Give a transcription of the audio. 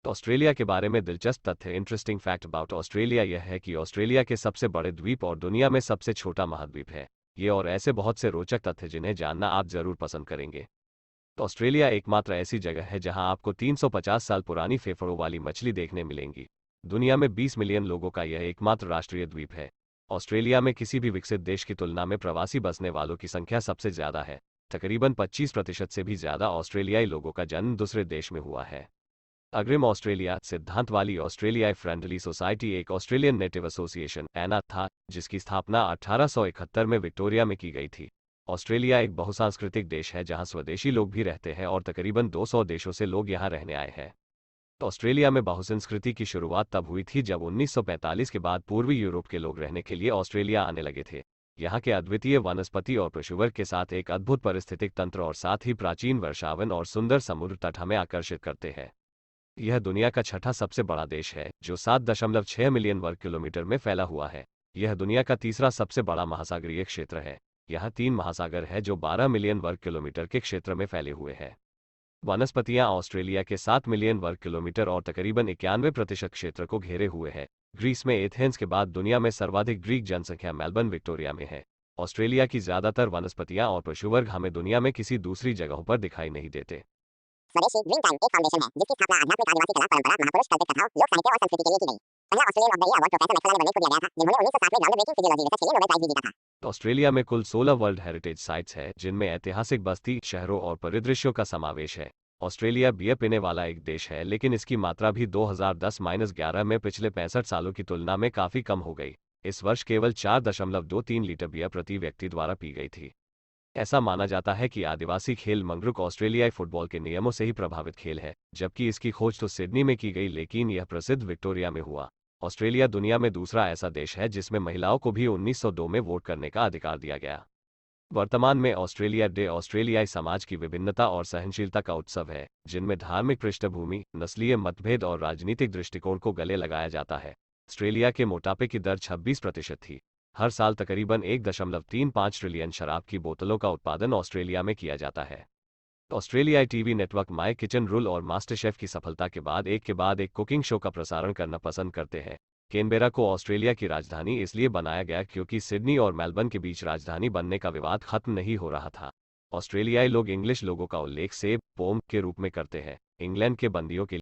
तो ऑस्ट्रेलिया के बारे में दिलचस्प तथ्य। इंटरेस्टिंग फैक्ट अबाउट ऑस्ट्रेलिया यह है कि ऑस्ट्रेलिया के सबसे बड़े द्वीप और दुनिया में सबसे छोटा महाद्वीप है। ये और ऐसे बहुत से रोचक तथ्य जिन्हें जानना आप जरूर पसंद करेंगे। तो ऑस्ट्रेलिया एकमात्र ऐसी जगह है जहां आपको 350 साल पुरानी फेफड़ों वाली मछली देखने मिलेंगी। दुनिया में 20 मिलियन लोगों का यह एकमात्र राष्ट्रीय द्वीप है। ऑस्ट्रेलिया में किसी भी विकसित देश की तुलना में प्रवासी बसने वालों की संख्या सबसे ज्यादा है। तकरीबन 25% से भी ज्यादा ऑस्ट्रेलियाई लोगों का जन्म दूसरे देश में हुआ है। अग्रिम ऑस्ट्रेलिया सिद्धांत वाली ऑस्ट्रेलियाई फ्रेंडली सोसाइटी एक ऑस्ट्रेलियन नेटिव एसोसिएशन एना था, जिसकी स्थापना 1871 में विक्टोरिया में की गई थी। ऑस्ट्रेलिया एक बहुसांस्कृतिक देश है जहां स्वदेशी लोग भी रहते हैं और तकरीबन 200 देशों से लोग यहां रहने आए हैं। तो ऑस्ट्रेलिया में बहुसंस्कृति की शुरुआत तब हुई थी जब 1945 के बाद पूर्वी यूरोप के लोग रहने के लिए ऑस्ट्रेलिया आने लगे थे। यहाँ के अद्वितीय वनस्पति और पशुवर्ग के साथ एक अद्भुत पारिस्थितिक तंत्र और साथ ही प्राचीन वर्षावन और सुंदर समुद्र तट हमें आकर्षित करते हैं। यह दुनिया का छठा सबसे बड़ा देश है जो 7.6 मिलियन वर्ग किलोमीटर में फैला हुआ है। यह दुनिया का तीसरा सबसे बड़ा महासागरीय क्षेत्र है। यहाँ 3 महासागर है जो 12 मिलियन वर्ग किलोमीटर के क्षेत्र में फैले हुए हैं। वनस्पतियां ऑस्ट्रेलिया के 7 मिलियन वर्ग किलोमीटर और तकरीबन 91% क्षेत्र को घेरे हुए है। ग्रीस में एथेंस के बाद दुनिया में सर्वाधिक ग्रीक जनसंख्या मेलबर्न विक्टोरिया में है। ऑस्ट्रेलिया की ज्यादातर वनस्पतियां और पशुवर्ग हमें दुनिया में किसी दूसरी जगहों पर दिखाई नहीं देते। स्वदेशी ग्रीन टाइम एक फाउंडेशन है जिसकी स्थापना आध्यात्मिक आदिवासी कला परंपरा महापुरुष कल्पित कथाओं लोक साहित्य और संस्कृति के लिए की गई। पहला Australian of the year award professor Maxwell बर्नेट को दिया गया था, जिन्होंने 1907 में ग्राउंड ब्रेकिंग फिजियोलॉजी रिसर्च के लिए नोबेल प्राइज भी जीता था। ऑस्ट्रेलिया में कुल 16 वर्ल्ड हेरिटेज साइट्स है जिनमें ऐतिहासिक बस्ती, शहरों और परिदृश्यों का समावेश है। ऑस्ट्रेलिया बियर पीने वाला एक देश है, लेकिन इसकी मात्रा भी 2010-11 में पिछले 65 सालों की तुलना में काफी कम हो गई। इस वर्ष केवल 4.23 लीटर बियर प्रति व्यक्ति द्वारा पी गई थी। ऐसा माना जाता है कि आदिवासी खेल मंगरुक ऑस्ट्रेलियाई फुटबॉल के नियमों से ही प्रभावित खेल है, जबकि इसकी खोज तो सिडनी में की गई लेकिन यह प्रसिद्ध विक्टोरिया में हुआ। ऑस्ट्रेलिया दुनिया में दूसरा ऐसा देश है जिसमें महिलाओं को भी 1902 में वोट करने का अधिकार दिया गया। वर्तमान में ऑस्ट्रेलिया डे ऑस्ट्रेलियाई समाज की विभिन्नता और सहनशीलता का उत्सव है, जिनमें धार्मिक पृष्ठभूमि, नस्लीय मतभेद और राजनीतिक दृष्टिकोण को गले लगाया जाता है। ऑस्ट्रेलिया के मोटापे की दर 26% थी। हर साल तकरीबन 1.35 ट्रिलियन शराब की बोतलों का उत्पादन ऑस्ट्रेलिया में किया जाता है। ऑस्ट्रेलियाई TV network my kitchen rule और मास्टर शेफ की सफलता के बाद एक कुकिंग शो का प्रसारण करना पसंद करते हैं। कैनबेरा को ऑस्ट्रेलिया की राजधानी इसलिए बनाया गया क्योंकि सिडनी और मेलबर्न के बीच राजधानी बनने का विवाद खत्म नहीं हो रहा था। ऑस्ट्रेलियाई लोग इंग्लिश लोगों का उल्लेख सेब पोम के रूप में करते हैं। इंग्लैंड के बंदियों के